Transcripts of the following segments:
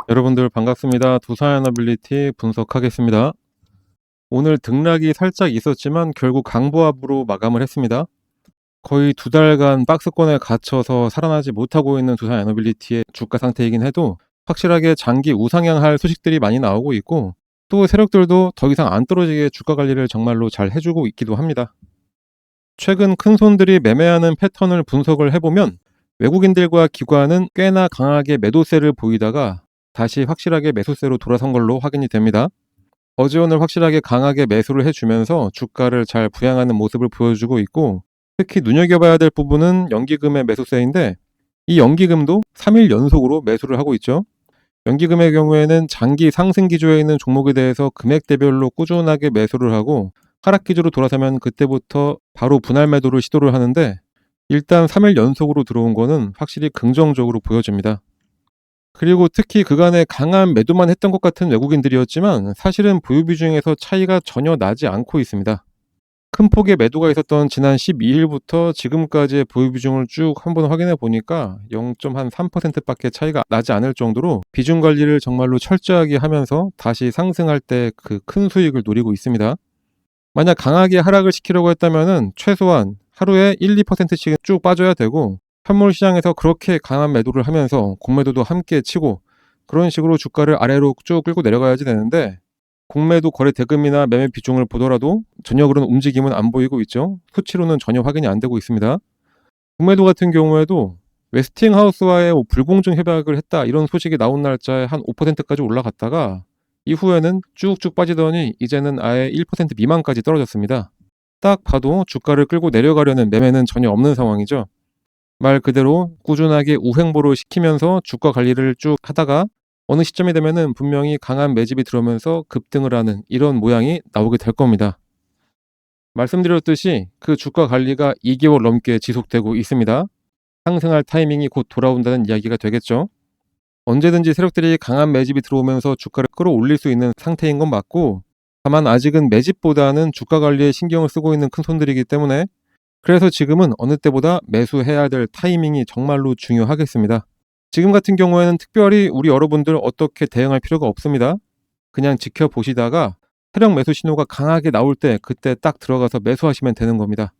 여러분들 반갑습니다. 두산에너빌리티 분석하겠습니다. 오늘 등락이 살짝 있었지만 결국 강보합으로 마감을 했습니다. 거의 2달간 박스권에 갇혀서 살아나지 못하고 있는 두산에너빌리티의 주가 상태이긴 해도 확실하게 장기 우상향할 소식들이 많이 나오고 있고, 또 세력들도 더 이상 안 떨어지게 주가 관리를 정말로 잘 해주고 있기도 합니다. 최근 큰손들이 매매하는 패턴을 분석을 해보면 외국인들과 기관은 꽤나 강하게 매도세를 보이다가 다시 확실하게 매수세로 돌아선 걸로 확인이 됩니다. 어제 오늘 확실하게 강하게 매수를 해주면서 주가를 잘 부양하는 모습을 보여주고 있고, 특히 눈여겨봐야 될 부분은 연기금의 매수세인데, 이 연기금도 3일 연속으로 매수를 하고 있죠. 연기금의 경우에는 장기 상승 기조에 있는 종목에 대해서 금액대별로 꾸준하게 매수를 하고, 하락 기조로 돌아서면 그때부터 바로 분할 매도를 시도를 하는데, 일단 3일 연속으로 들어온 거는 확실히 긍정적으로 보여집니다. 그리고 특히 그간에 강한 매도만 했던 것 같은 외국인들이었지만 사실은 보유 비중에서 차이가 전혀 나지 않고 있습니다. 큰 폭의 매도가 있었던 지난 12일부터 지금까지의 보유 비중을 쭉 한번 확인해 보니까 0.3%밖에 차이가 나지 않을 정도로 비중 관리를 정말로 철저하게 하면서 다시 상승할 때 그 큰 수익을 노리고 있습니다. 만약 강하게 하락을 시키려고 했다면 최소한 하루에 1~2%씩 쭉 빠져야 되고, 현물 시장에서 그렇게 강한 매도를 하면서 공매도도 함께 치고 그런 식으로 주가를 아래로 쭉 끌고 내려가야지 되는데, 공매도 거래 대금이나 매매 비중을 보더라도 전혀 그런 움직임은 안 보이고 있죠. 수치로는 전혀 확인이 안 되고 있습니다. 공매도 같은 경우에도 웨스팅하우스와의 불공정 협약을 했다 이런 소식이 나온 날짜에 한 5%까지 올라갔다가 이후에는 쭉쭉 빠지더니 이제는 아예 1% 미만까지 떨어졌습니다. 딱 봐도 주가를 끌고 내려가려는 매매는 전혀 없는 상황이죠. 말 그대로 꾸준하게 우행보를 시키면서 주가 관리를 쭉 하다가 어느 시점이 되면은 분명히 강한 매집이 들어오면서 급등을 하는 이런 모양이 나오게 될 겁니다. 말씀드렸듯이 그 주가 관리가 2개월 넘게 지속되고 있습니다. 상승할 타이밍이 곧 돌아온다는 이야기가 되겠죠. 언제든지 세력들이 강한 매집이 들어오면서 주가를 끌어올릴 수 있는 상태인 건 맞고, 다만 아직은 매집보다는 주가 관리에 신경을 쓰고 있는 큰 손들이기 때문에, 그래서 지금은 어느 때보다 매수해야 될 타이밍이 정말로 중요하겠습니다. 지금 같은 경우에는 특별히 우리 여러분들 어떻게 대응할 필요가 없습니다. 그냥 지켜보시다가 세력 매수 신호가 강하게 나올 때 그때 딱 들어가서 매수하시면 되는 겁니다.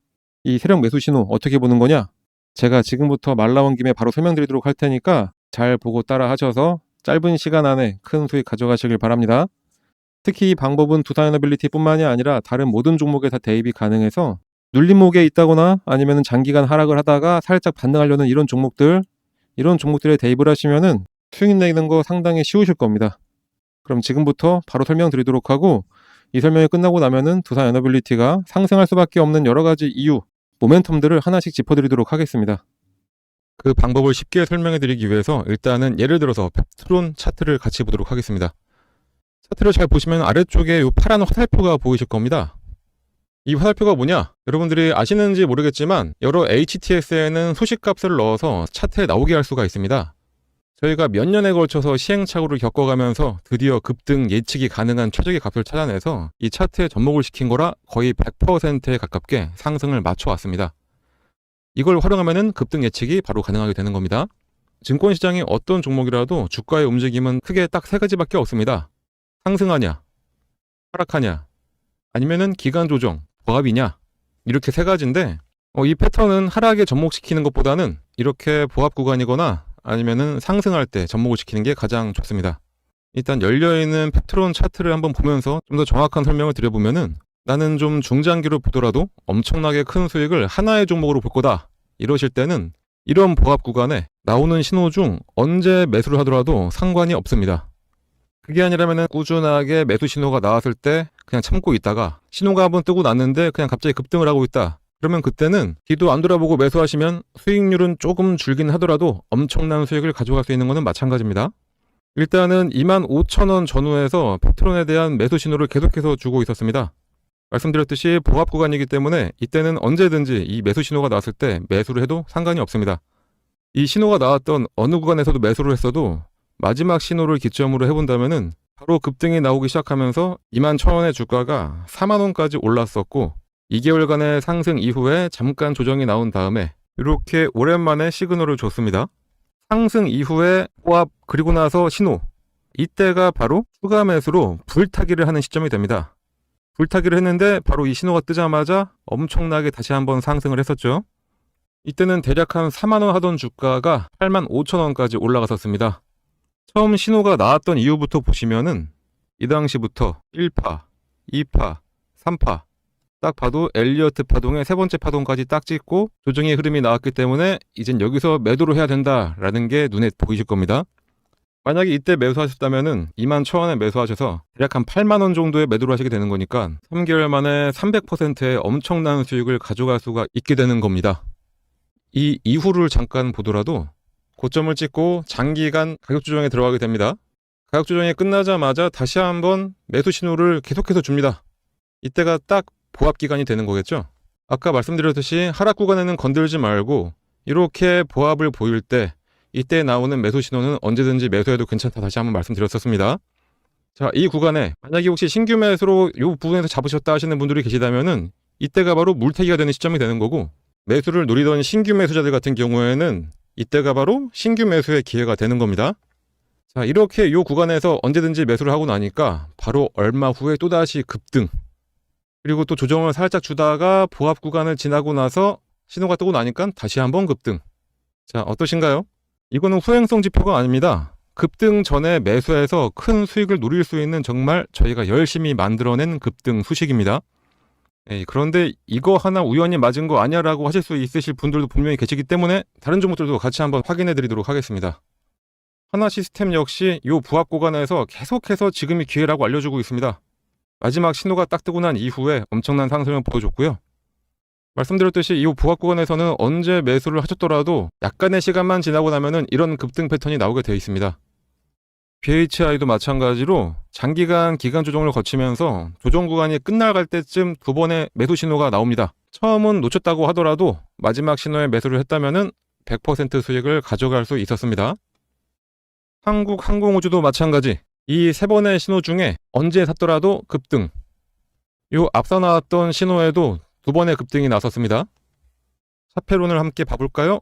이 세력 매수 신호 어떻게 보는 거냐? 제가 지금부터 말 나온 김에 바로 설명드리도록 할 테니까 잘 보고 따라 하셔서 짧은 시간 안에 큰 수익 가져가시길 바랍니다. 특히 이 방법은 두산에너빌리티 뿐만이 아니라 다른 모든 종목에 다 대입이 가능해서, 눌림목에 있다거나 아니면 장기간 하락을 하다가 살짝 반등하려는 이런 종목들에 대입을 하시면은 수익 내는 거 상당히 쉬우실 겁니다. 그럼 지금부터 바로 설명드리도록 하고, 이 설명이 끝나고 나면은 두산에너빌리티가 상승할 수밖에 없는 여러 가지 이유, 모멘텀들을 하나씩 짚어드리도록 하겠습니다. 그 방법을 쉽게 설명해 드리기 위해서 일단은 예를 들어서 펩트론 차트를 같이 보도록 하겠습니다. 차트를 잘 보시면 아래쪽에 이 파란 화살표가 보이실 겁니다. 이 화살표가 뭐냐? 여러분들이 아시는지 모르겠지만 여러 HTS에는 소식값을 넣어서 차트에 나오게 할 수가 있습니다. 저희가 몇 년에 걸쳐서 시행착오를 겪어가면서 드디어 급등 예측이 가능한 최적의 값을 찾아내서 이 차트에 접목을 시킨 거라 거의 100%에 가깝게 상승을 맞춰왔습니다. 이걸 활용하면 급등 예측이 바로 가능하게 되는 겁니다. 증권시장의 어떤 종목이라도 주가의 움직임은 크게 딱 3가지밖에 없습니다. 상승하냐, 하락하냐, 아니면은 기간 조정, 보합이냐, 이렇게 3가지인데, 이 패턴은 하락에 접목시키는 것보다는 이렇게 보합 구간이거나 아니면은 상승할 때 접목을 시키는 게 가장 좋습니다. 일단 열려있는 펩트론 차트를 한번 보면서 좀 더 정확한 설명을 드려보면은, 나는 좀 중장기로 보더라도 엄청나게 큰 수익을 하나의 종목으로 볼 거다 이러실 때는 이런 보합 구간에 나오는 신호 중 언제 매수를 하더라도 상관이 없습니다. 그게 아니라면 꾸준하게 매수 신호가 나왔을 때 그냥 참고 있다가 신호가 한번 뜨고 났는데 그냥 갑자기 급등을 하고 있다. 그러면 그때는 뒤도 안 돌아보고 매수하시면 수익률은 조금 줄긴 하더라도 엄청난 수익을 가져갈 수 있는 것은 마찬가지입니다. 일단은 25,000원 전후에서 펩트론에 대한 매수 신호를 계속해서 주고 있었습니다. 말씀드렸듯이 보합 구간이기 때문에 이때는 언제든지 이 매수 신호가 나왔을 때 매수를 해도 상관이 없습니다. 이 신호가 나왔던 어느 구간에서도 매수를 했어도 마지막 신호를 기점으로 해본다면은 바로 급등이 나오기 시작하면서 21,000원의 주가가 40,000원까지 올랐었고, 2개월간의 상승 이후에 잠깐 조정이 나온 다음에 이렇게 오랜만에 시그널을 줬습니다. 상승 이후에 보합 그리고 나서 신호, 이때가 바로 추가 매수로 불타기를 하는 시점이 됩니다. 불타기를 했는데 바로 이 신호가 뜨자마자 엄청나게 다시 한번 상승을 했었죠. 이때는 대략 한 4만원 하던 주가가 85,000원까지 올라갔었습니다. 처음 신호가 나왔던 이후부터 보시면은 이 당시부터 1파, 2파, 3파 딱 봐도 엘리어트 파동의 세 번째 파동까지 딱 찍고 조정의 흐름이 나왔기 때문에 이젠 여기서 매도를 해야 된다라는 게 눈에 보이실 겁니다. 만약에 이때 매수하셨다면은 21,000원에 매수하셔서 대략 한 8만원 정도의 매도를 하시게 되는 거니까 3개월 만에 300%의 엄청난 수익을 가져갈 수가 있게 되는 겁니다. 이 이후를 잠깐 보더라도 고점을 찍고 장기간 가격 조정에 들어가게 됩니다. 가격 조정이 끝나자마자 다시 한번 매수 신호를 계속해서 줍니다. 이때가 딱 보합 기간이 되는 거겠죠. 아까 말씀드렸듯이 하락 구간에는 건들지 말고 이렇게 보합을 보일 때 이때 나오는 매수 신호는 언제든지 매수해도 괜찮다 다시 한번 말씀드렸었습니다. 자, 이 구간에 만약에 혹시 신규 매수로 이 부분에서 잡으셨다 하시는 분들이 계시다면은 이때가 바로 물타기가 되는 시점이 되는 거고, 매수를 노리던 신규 매수자들 같은 경우에는 이때가 바로 신규 매수의 기회가 되는 겁니다. 자, 이렇게 이 구간에서 언제든지 매수를 하고 나니까 바로 얼마 후에 또다시 급등, 그리고 또 조정을 살짝 주다가 보합 구간을 지나고 나서 신호가 뜨고 나니까 다시 한번 급등. 자, 어떠신가요? 이거는 후행성 지표가 아닙니다. 급등 전에 매수해서 큰 수익을 노릴 수 있는 정말 저희가 열심히 만들어낸 급등 수식입니다. 그런데 이거 하나 우연히 맞은 거 아니야 라고 하실 수 있으실 분들도 분명히 계시기 때문에 다른 종목들도 같이 한번 확인해 드리도록 하겠습니다. 하나시스템 역시 이 부합 구간에서 계속해서 지금이 기회라고 알려주고 있습니다. 마지막 신호가 딱 뜨고 난 이후에 엄청난 상승을 보여줬고요. 말씀드렸듯이 이 부합 구간에서는 언제 매수를 하셨더라도 약간의 시간만 지나고 나면은 이런 급등 패턴이 나오게 되어 있습니다. BHI도 마찬가지로 장기간 기간 조정을 거치면서 조정 구간이 끝나갈 때쯤 두 번의 매수 신호가 나옵니다. 처음은 놓쳤다고 하더라도 마지막 신호에 매수를 했다면은 100% 수익을 가져갈 수 있었습니다. 한국항공우주도 마찬가지. 이 세 번의 신호 중에 언제 샀더라도 급등. 요 앞서 나왔던 신호에도 두 번의 급등이 나섰습니다. 차페론을 함께 봐볼까요?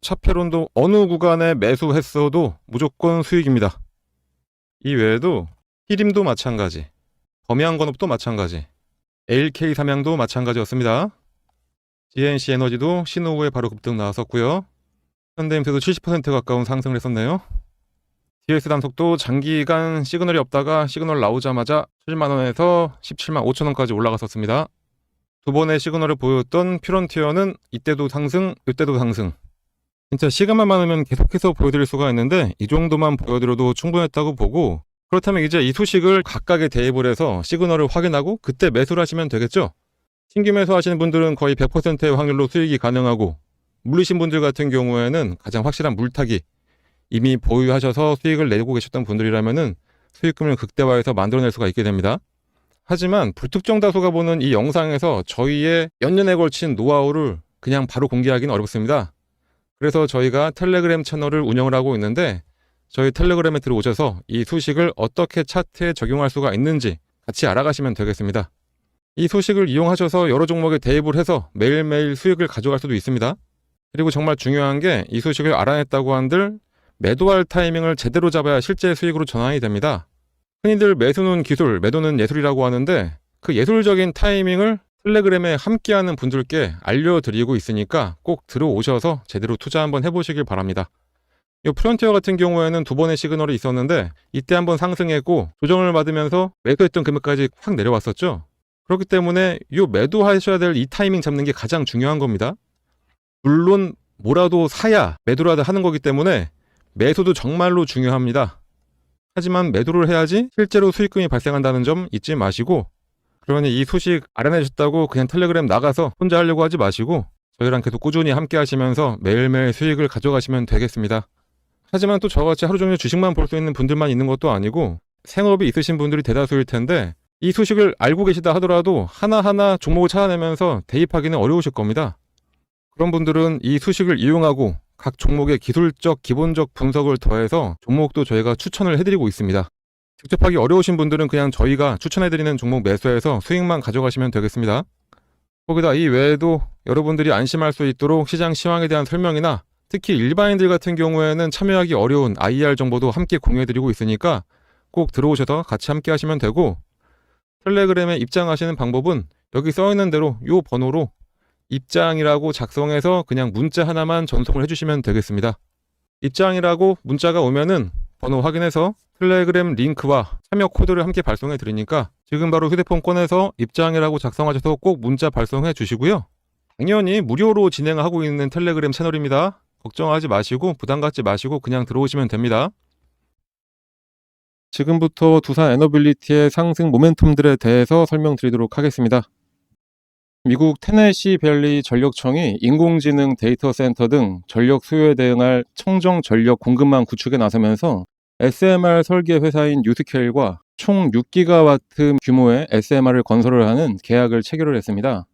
차페론도 어느 구간에 매수했어도 무조건 수익입니다. 이 외에도 히림도 마찬가지, 범양건업도 마찬가지, LK 삼양도 마찬가지였습니다. GNC 에너지도 신호 후에 바로 급등 나왔었고요. 현대임스도 70% 가까운 상승을 했었네요. DS 단속도 장기간 시그널이 없다가 시그널 나오자마자 7만원에서 17만 5천원까지 올라갔었습니다. 두 번의 시그널을 보였던 퓨런티어는 이때도 상승, 이때도 상승. 진짜 시간만 많으면 계속해서 보여드릴 수가 있는데 이 정도만 보여드려도 충분했다고 보고, 그렇다면 이제 이 소식을 각각의 대입을 해서 시그널을 확인하고 그때 매수를 하시면 되겠죠. 신규 매수하시는 분들은 거의 100%의 확률로 수익이 가능하고, 물리신 분들 같은 경우에는 가장 확실한 물타기, 이미 보유하셔서 수익을 내고 계셨던 분들이라면은 수익금을 극대화해서 만들어낼 수가 있게 됩니다. 하지만 불특정 다수가 보는 이 영상에서 저희의 몇 년에 걸친 노하우를 그냥 바로 공개하기는 어렵습니다. 그래서 저희가 텔레그램 채널을 운영을 하고 있는데, 저희 텔레그램에 들어오셔서 이 소식을 어떻게 차트에 적용할 수가 있는지 같이 알아가시면 되겠습니다. 이 소식을 이용하셔서 여러 종목에 대입을 해서 매일매일 수익을 가져갈 수도 있습니다. 그리고 정말 중요한 게 이 소식을 알아냈다고 한들 매도할 타이밍을 제대로 잡아야 실제 수익으로 전환이 됩니다. 흔히들 매수는 기술, 매도는 예술이라고 하는데 그 예술적인 타이밍을 텔레그램에 함께하는 분들께 알려드리고 있으니까 꼭 들어오셔서 제대로 투자 한번 해보시길 바랍니다. 이 프론티어 같은 경우에는 두 번의 시그널이 있었는데 이때 한번 상승했고 조정을 받으면서 매도했던 금액까지 확 내려왔었죠. 그렇기 때문에 이 매도하셔야 될 이 타이밍 잡는 게 가장 중요한 겁니다. 물론 뭐라도 사야 매도라도 하는 거기 때문에 매수도 정말로 중요합니다. 하지만 매도를 해야지 실제로 수익금이 발생한다는 점 잊지 마시고, 그러니 이 소식 알아내셨다고 그냥 텔레그램 나가서 혼자 하려고 하지 마시고 저희랑 계속 꾸준히 함께 하시면서 매일매일 수익을 가져가시면 되겠습니다. 하지만 또 저같이 하루 종일 주식만 볼 수 있는 분들만 있는 것도 아니고 생업이 있으신 분들이 대다수일 텐데, 이 소식을 알고 계시다 하더라도 하나하나 종목을 찾아내면서 대입하기는 어려우실 겁니다. 그런 분들은 이 소식을 이용하고 각 종목의 기술적, 기본적 분석을 더해서 종목도 저희가 추천을 해드리고 있습니다. 직접 하기 어려우신 분들은 그냥 저희가 추천해드리는 종목 매수해서 수익만 가져가시면 되겠습니다. 거기다 이 외에도 여러분들이 안심할 수 있도록 시장 시황에 대한 설명이나 특히 일반인들 같은 경우에는 참여하기 어려운 IR 정보도 함께 공유해드리고 있으니까 꼭 들어오셔서 같이 함께 하시면 되고, 텔레그램에 입장하시는 방법은 여기 써있는 대로 이 번호로 입장이라고 작성해서 그냥 문자 하나만 전송을 해주시면 되겠습니다. 입장이라고 문자가 오면은 번호 확인해서 텔레그램 링크와 참여 코드를 함께 발송해 드리니까 지금 바로 휴대폰 꺼내서 입장이라고 작성하셔서 꼭 문자 발송해 주시고요. 당연히 무료로 진행하고 있는 텔레그램 채널입니다. 걱정하지 마시고 부담 갖지 마시고 그냥 들어오시면 됩니다. 지금부터 두산 에너빌리티의 상승 모멘텀들에 대해서 설명드리도록 하겠습니다. 미국 테네시 밸리 전력청이 인공지능 데이터 센터 등 전력 수요에 대응할 청정 전력 공급망 구축에 나서면서 SMR 설계 회사인 뉴스케일과 총 6기가와트 규모의 SMR을 건설을 하는 계약을 체결을 했습니다.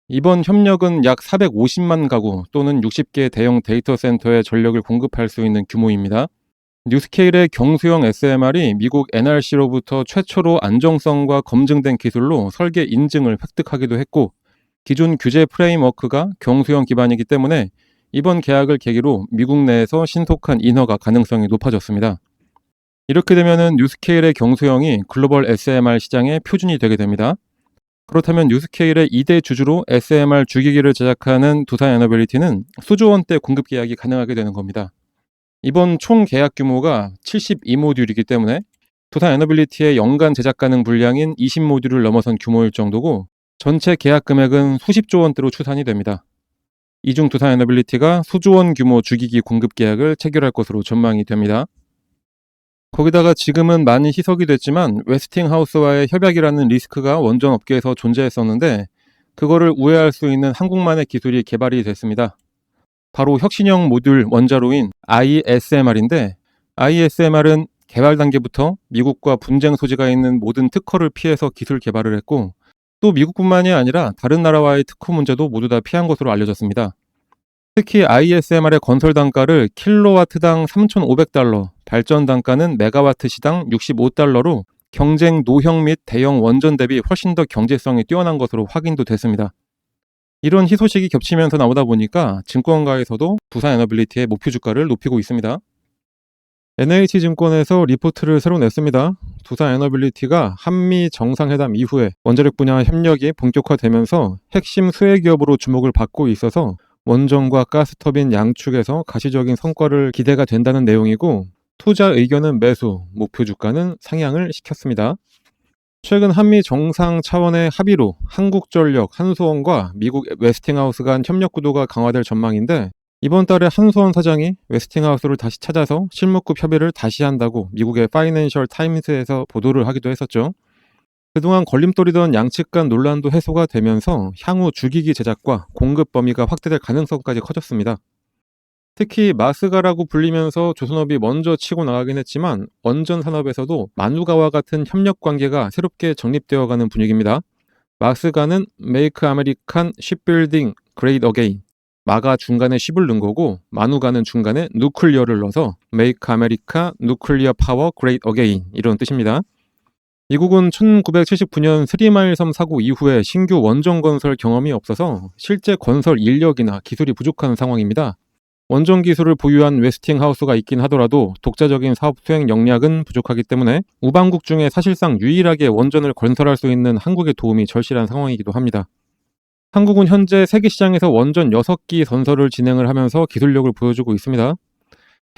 이번 협력은 약 450만 가구 또는 60개 대형 데이터 센터에 전력을 공급할 수 있는 규모입니다. 뉴스케일의 경수형 SMR이 미국 NRC로부터 최초로 안정성과 검증된 기술로 설계 인증을 획득하기도 했고, 기존 규제 프레임워크가 경수형 기반이기 때문에 이번 계약을 계기로 미국 내에서 신속한 인허가 가능성이 높아졌습니다. 이렇게 되면 뉴스케일의 경수형이 글로벌 SMR 시장의 표준이 되게 됩니다. 그렇다면 뉴스케일의 2대 주주로 SMR 주기기를 제작하는 두산 에너빌리티는 수조 원대 공급 계약이 가능하게 되는 겁니다. 이번 총 계약 규모가 72모듈이기 때문에 두산 에너빌리티의 연간 제작 가능 분량인 20모듈을 넘어선 규모일 정도고, 전체 계약 금액은 수십조 원대로 추산이 됩니다. 이 중 두산 에너빌리티가 수조 원 규모 주기기 공급 계약을 체결할 것으로 전망이 됩니다. 거기다가 지금은 많이 희석이 됐지만 웨스팅하우스와의 협약이라는 리스크가 원전 업계에서 존재했었는데, 그거를 우회할 수 있는 한국만의 기술이 개발이 됐습니다. 바로 혁신형 모듈 원자로인 ISMR인데, ISMR은 개발 단계부터 미국과 분쟁 소지가 있는 모든 특허를 피해서 기술 개발을 했고, 또 미국뿐만이 아니라 다른 나라와의 특허 문제도 모두 다 피한 것으로 알려졌습니다. 특히 ISMR의 건설 단가를 킬로와트당 3,500달러, 발전 단가는 메가와트 시당 65달러로 경쟁 노형 및 대형 원전 대비 훨씬 더 경제성이 뛰어난 것으로 확인도 됐습니다. 이런 희소식이 겹치면서 나오다 보니까 증권가에서도 두산 에너빌리티의 목표 주가를 높이고 있습니다. NH증권에서 리포트를 새로 냈습니다. 두산 에너빌리티가 한미 정상회담 이후에 원자력 분야 협력이 본격화되면서 핵심 수혜 기업으로 주목을 받고 있어서 원전과 가스터빈 양축에서 가시적인 성과를 기대가 된다는 내용이고, 투자 의견은 매수, 목표 주가는 상향을 시켰습니다. 최근 한미 정상 차원의 합의로 한국전력, 한수원과 미국 웨스팅하우스 간 협력 구도가 강화될 전망인데, 이번 달에 한수원 사장이 웨스팅하우스를 다시 찾아서 실무급 협의를 다시 한다고 미국의 파이낸셜 타임스에서 보도를 하기도 했었죠. 그동안 걸림돌이던 양측 간 논란도 해소가 되면서 향후 주기기 제작과 공급 범위가 확대될 가능성까지 커졌습니다. 특히 마스가라고 불리면서 조선업이 먼저 치고 나가긴 했지만 원전 산업에서도 만우가와 같은 협력 관계가 새롭게 정립되어가는 분위기입니다. 마스가는 Make American Shipbuilding Great Again, 마가 중간에 쉽을 넣은 거고 만우가는 중간에 누클리어를 넣어서 Make America Nuclear Power Great Again 이런 뜻입니다. 미국은 1979년 스리마일 섬 사고 이후에 신규 원전 건설 경험이 없어서 실제 건설 인력이나 기술이 부족한 상황입니다. 원전 기술을 보유한 웨스팅하우스가 있긴 하더라도 독자적인 사업 수행 역량은 부족하기 때문에 우방국 중에 사실상 유일하게 원전을 건설할 수 있는 한국의 도움이 절실한 상황이기도 합니다. 한국은 현재 세계 시장에서 원전 6기 건설을 진행을 하면서 기술력을 보여주고 있습니다.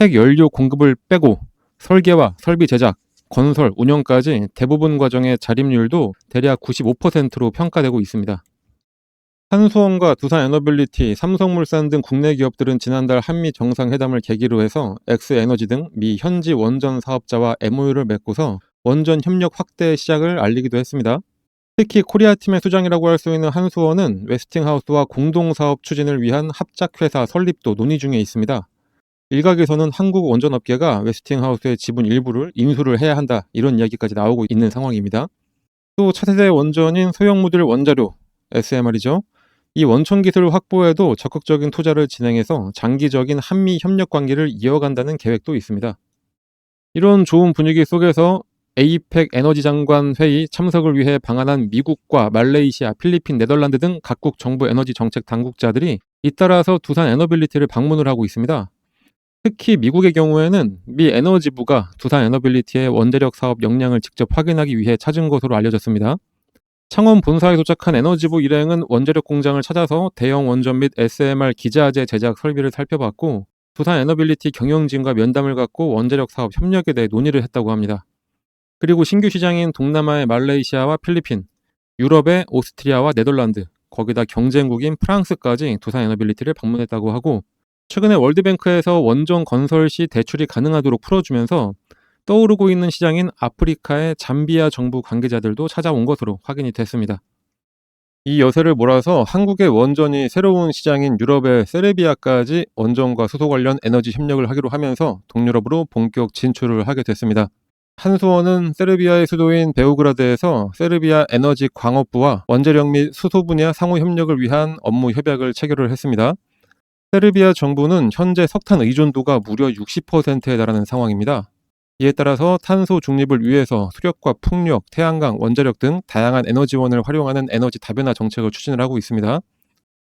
핵 연료 공급을 빼고 설계와 설비 제작, 건설, 운영까지 대부분 과정의 자립률도 대략 95%로 평가되고 있습니다. 한수원과 두산 에너빌리티, 삼성물산 등 국내 기업들은 지난달 한미 정상회담을 계기로 해서 엑스에너지 등 미 현지 원전 사업자와 MOU를 맺고서 원전 협력 확대 시작을 알리기도 했습니다. 특히 코리아팀의 수장이라고 할 수 있는 한수원은 웨스팅하우스와 공동사업 추진을 위한 합작회사 설립도 논의 중에 있습니다. 일각에서는 한국 원전업계가 웨스팅하우스의 지분 일부를 인수를 해야 한다, 이런 이야기까지 나오고 있는 상황입니다. 또 차세대 원전인 소형 모듈 원자료, SMR이죠. 이 원천 기술 확보에도 적극적인 투자를 진행해서 장기적인 한미 협력 관계를 이어간다는 계획도 있습니다. 이런 좋은 분위기 속에서 에이펙 에너지 장관 회의 참석을 위해 방한한 미국과 말레이시아, 필리핀, 네덜란드 등 각국 정부 에너지 정책 당국자들이 잇따라서 두산 에너빌리티를 방문을 하고 있습니다. 특히 미국의 경우에는 미 에너지부가 두산 에너빌리티의 원자력 사업 역량을 직접 확인하기 위해 찾은 것으로 알려졌습니다. 창원 본사에 도착한 에너지부 일행은 원자력 공장을 찾아서 대형 원전 및 SMR 기자재 제작 설비를 살펴봤고, 두산 에너빌리티 경영진과 면담을 갖고 원자력 사업 협력에 대해 논의를 했다고 합니다. 그리고 신규 시장인 동남아의 말레이시아와 필리핀, 유럽의 오스트리아와 네덜란드, 거기다 경쟁국인 프랑스까지 두산 에너빌리티를 방문했다고 하고, 최근에 월드뱅크에서 원전 건설 시 대출이 가능하도록 풀어주면서 떠오르고 있는 시장인 아프리카의 잠비아 정부 관계자들도 찾아온 것으로 확인이 됐습니다. 이 여세를 몰아서 한국의 원전이 새로운 시장인 유럽의 세르비아까지 원전과 수소 관련 에너지 협력을 하기로 하면서 동유럽으로 본격 진출을 하게 됐습니다. 한수원은 세르비아의 수도인 베오그라드에서 세르비아 에너지 광업부와 원자력 및 수소 분야 상호 협력을 위한 업무 협약을 체결을 했습니다. 세르비아 정부는 현재 석탄 의존도가 무려 60%에 달하는 상황입니다. 이에 따라서 탄소 중립을 위해서 수력과 풍력, 태양광, 원자력 등 다양한 에너지원을 활용하는 에너지 다변화 정책을 추진을 하고 있습니다.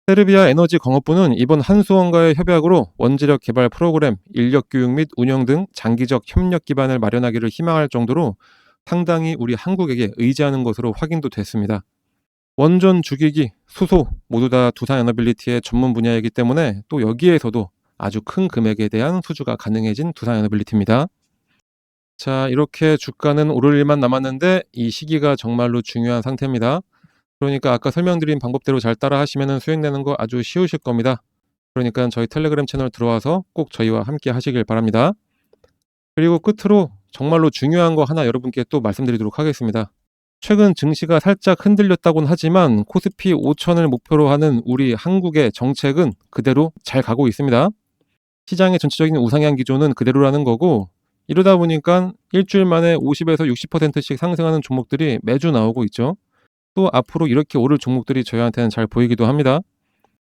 세르비아 에너지 광업부는 이번 한수원과의 협약으로 원자력 개발 프로그램, 인력 교육 및 운영 등 장기적 협력 기반을 마련하기를 희망할 정도로 상당히 우리 한국에게 의지하는 것으로 확인도 됐습니다. 원전 주기기, 수소 모두 다 두산 에너빌리티의 전문 분야이기 때문에 또 여기에서도 아주 큰 금액에 대한 수주가 가능해진 두산 에너빌리티입니다. 자, 이렇게 주가는 오를 일만 남았는데 이 시기가 정말로 중요한 상태입니다. 그러니까 아까 설명드린 방법대로 잘 따라 하시면 수익 내는 거 아주 쉬우실 겁니다. 그러니까 저희 텔레그램 채널 들어와서 꼭 저희와 함께 하시길 바랍니다. 그리고 끝으로 정말로 중요한 거 하나 여러분께 또 말씀드리도록 하겠습니다. 최근 증시가 살짝 흔들렸다곤 하지만 코스피 5천을 목표로 하는 우리 한국의 정책은 그대로 잘 가고 있습니다. 시장의 전체적인 우상향 기조는 그대로라는 거고, 이러다 보니까 일주일 만에 50에서 60%씩 상승하는 종목들이 매주 나오고 있죠. 또 앞으로 이렇게 오를 종목들이 저희한테는 잘 보이기도 합니다.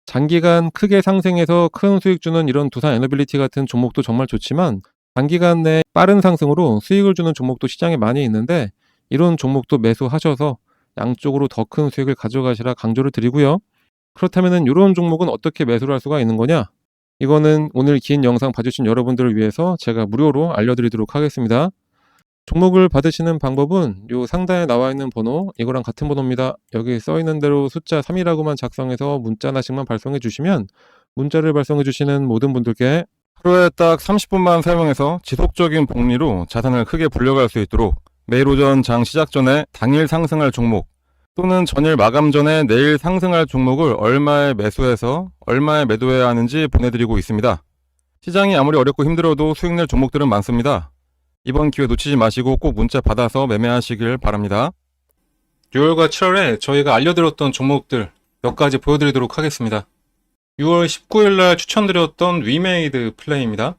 장기간 크게 상승해서 큰 수익 주는 이런 두산 에너빌리티 같은 종목도 정말 좋지만, 단기간 내에 빠른 상승으로 수익을 주는 종목도 시장에 많이 있는데, 이런 종목도 매수하셔서 양쪽으로 더 큰 수익을 가져가시라 강조를 드리고요. 그렇다면 이런 종목은 어떻게 매수를 할 수가 있는 거냐? 이거는 오늘 긴 영상 봐주신 여러분들을 위해서 제가 무료로 알려드리도록 하겠습니다. 종목을 받으시는 방법은 요 상단에 나와 있는 번호, 이거랑 같은 번호입니다. 여기 써 있는 대로 숫자 3이라고만 작성해서 문자 하나씩만 발송해 주시면 문자를 발송해 주시는 모든 분들께 하루에 딱 30분만 사용해서 지속적인 복리로 자산을 크게 불려갈 수 있도록 매일 오전 장 시작 전에 당일 상승할 종목 또는 전일 마감 전에 내일 상승할 종목을 얼마에 매수해서 얼마에 매도해야 하는지 보내드리고 있습니다. 시장이 아무리 어렵고 힘들어도 수익 낼 종목들은 많습니다. 이번 기회 놓치지 마시고 꼭 문자 받아서 매매하시길 바랍니다. 6월과 7월에 저희가 알려드렸던 종목들 몇 가지 보여드리도록 하겠습니다. 6월 19일날 추천드렸던 위메이드 플레이입니다.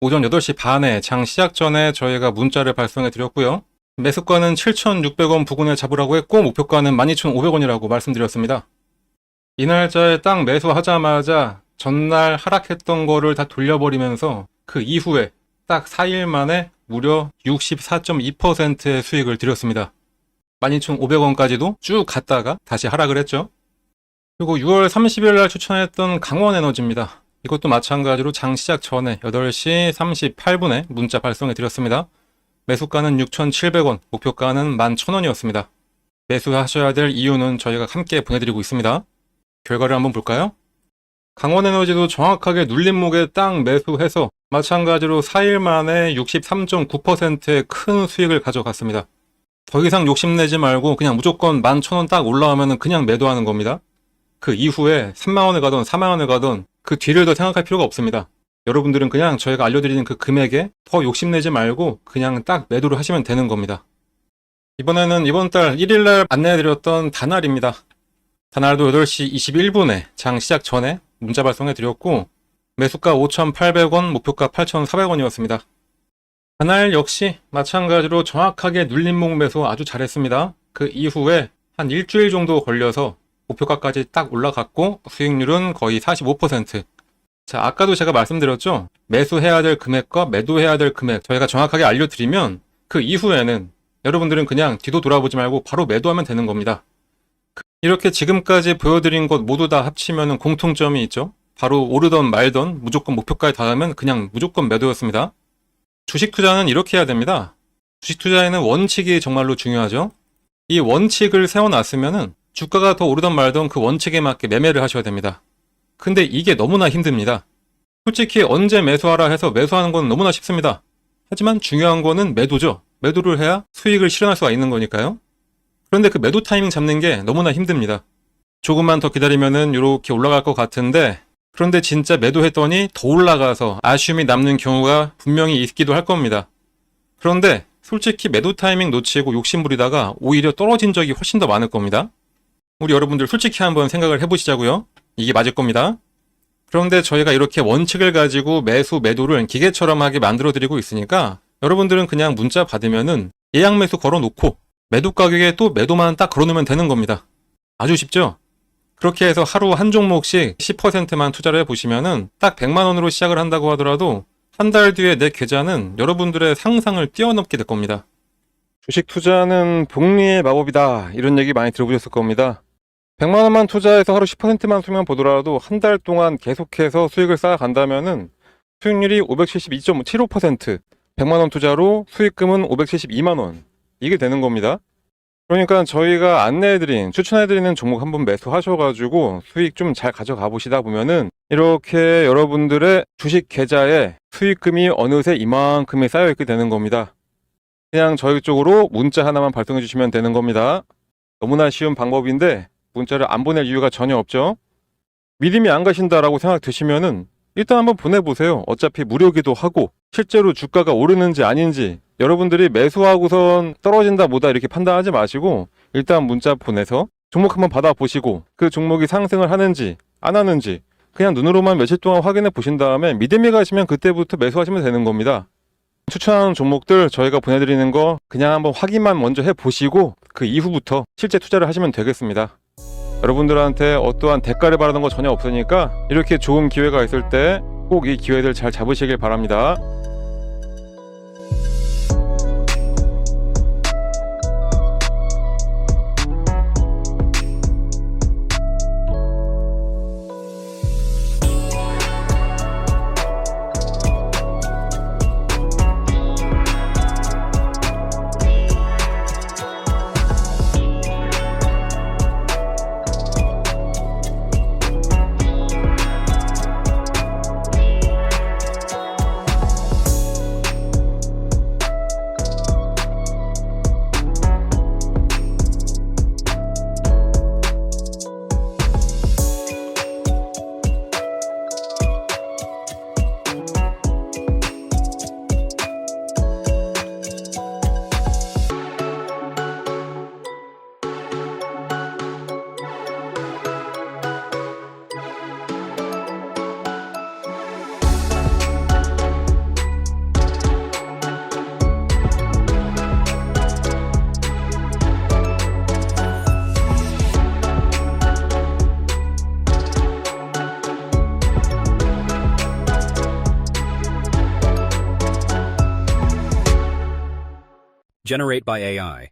오전 8시 반에 장 시작 전에 저희가 문자를 발송해 드렸고요. 매수가는 7,600원 부근에 잡으라고 했고 목표가는 12,500원이라고 말씀드렸습니다. 이 날짜에 딱 매수하자마자 전날 하락했던 거를 다 돌려버리면서 그 이후에 딱 4일 만에 무려 64.2%의 수익을 드렸습니다. 12,500원까지도 쭉 갔다가 다시 하락을 했죠. 그리고 6월 30일 날 추천했던 강원에너지입니다. 이것도 마찬가지로 장 시작 전에 8시 38분에 문자 발송해 드렸습니다. 매수가는 6,700원, 목표가는 11,000원이었습니다. 매수하셔야 될 이유는 저희가 함께 보내드리고 있습니다. 결과를 한번 볼까요? 강원에너지도 정확하게 눌림목에 딱 매수해서 마찬가지로 4일 만에 63.9%의 큰 수익을 가져갔습니다. 더 이상 욕심내지 말고 그냥 무조건 11,000원 딱 올라오면 그냥 매도하는 겁니다. 그 이후에 3만원을 가던 4만원을 가던 그 뒤를 더 생각할 필요가 없습니다. 여러분들은 그냥 저희가 알려드리는 그 금액에 더 욕심내지 말고 그냥 딱 매도를 하시면 되는 겁니다. 이번에는 이번 달 1일날 안내해드렸던 다날입니다. 다날도 8시 21분에 장 시작 전에 문자 발송해 드렸고 매수가 5,800원, 목표가 8,400원이었습니다. 다날 역시 마찬가지로 정확하게 눌림목 매수 아주 잘했습니다. 그 이후에 한 일주일 정도 걸려서 목표가까지 딱 올라갔고 수익률은 거의 45%. 자, 아까도 제가 말씀드렸죠. 매수해야 될 금액과 매도해야 될 금액 저희가 정확하게 알려드리면 그 이후에는 여러분들은 그냥 뒤도 돌아보지 말고 바로 매도하면 되는 겁니다. 이렇게 지금까지 보여드린 것 모두 다 합치면 공통점이 있죠. 바로 오르던 말던 무조건 목표가에 닿으면 그냥 무조건 매도였습니다. 주식 투자는 이렇게 해야 됩니다. 주식 투자에는 원칙이 정말로 중요하죠. 이 원칙을 세워놨으면은 주가가 더 오르던 말던 그 원칙에 맞게 매매를 하셔야 됩니다. 근데 이게 너무나 힘듭니다. 솔직히 언제 매수하라 해서 매수하는 건 너무나 쉽습니다. 하지만 중요한 거는 매도죠. 매도를 해야 수익을 실현할 수가 있는 거니까요. 그런데 그 매도 타이밍 잡는 게 너무나 힘듭니다. 조금만 더 기다리면은 이렇게 올라갈 것 같은데, 그런데 진짜 매도했더니 더 올라가서 아쉬움이 남는 경우가 분명히 있기도 할 겁니다. 그런데 솔직히 매도 타이밍 놓치고 욕심부리다가 오히려 떨어진 적이 훨씬 더 많을 겁니다. 우리 여러분들 솔직히 한번 생각을 해보시자고요. 이게 맞을 겁니다. 그런데 저희가 이렇게 원칙을 가지고 매수, 매도를 기계처럼 하게 만들어드리고 있으니까 여러분들은 그냥 문자 받으면은 예약 매수 걸어놓고 매도 가격에 또 매도만 딱 걸어놓으면 되는 겁니다. 아주 쉽죠? 그렇게 해서 하루 한 종목씩 10%만 투자를 해보시면은 딱 100만 원으로 시작을 한다고 하더라도 한 달 뒤에 내 계좌는 여러분들의 상상을 뛰어넘게 될 겁니다. 주식 투자는 복리의 마법이다, 이런 얘기 많이 들어보셨을 겁니다. 100만 원만 투자해서 하루 10%만 수익만 보더라도 한 달 동안 계속해서 수익을 쌓아간다면은 수익률이 572.75%, 100만 원 투자로 수익금은 572만 원, 이게 되는 겁니다. 그러니까 저희가 안내해드린, 추천해드리는 종목 한번 매수하셔가지고 수익 좀 잘 가져가 보시다 보면은 이렇게 여러분들의 주식 계좌에 수익금이 어느새 이만큼이 쌓여있게 되는 겁니다. 그냥 저희 쪽으로 문자 하나만 발송해 주시면 되는 겁니다. 너무나 쉬운 방법인데 문자를 안 보낼 이유가 전혀 없죠. 믿음이 안 가신다라고 생각 드시면은 일단 한번 보내보세요. 어차피 무료기도 하고 실제로 주가가 오르는지 아닌지 여러분들이 매수하고선 떨어진다 뭐다 이렇게 판단하지 마시고 일단 문자 보내서 종목 한번 받아보시고 그 종목이 상승을 하는지 안 하는지 그냥 눈으로만 며칠 동안 확인해 보신 다음에 믿음이 가시면 그때부터 매수하시면 되는 겁니다. 추천하는 종목들 저희가 보내드리는 거 그냥 한번 확인만 먼저 해보시고 그 이후부터 실제 투자를 하시면 되겠습니다. 여러분들한테 어떠한 대가를 바라는 거 전혀 없으니까 이렇게 좋은 기회가 있을 때 꼭 이 기회들 잘 잡으시길 바랍니다. Generate by AI.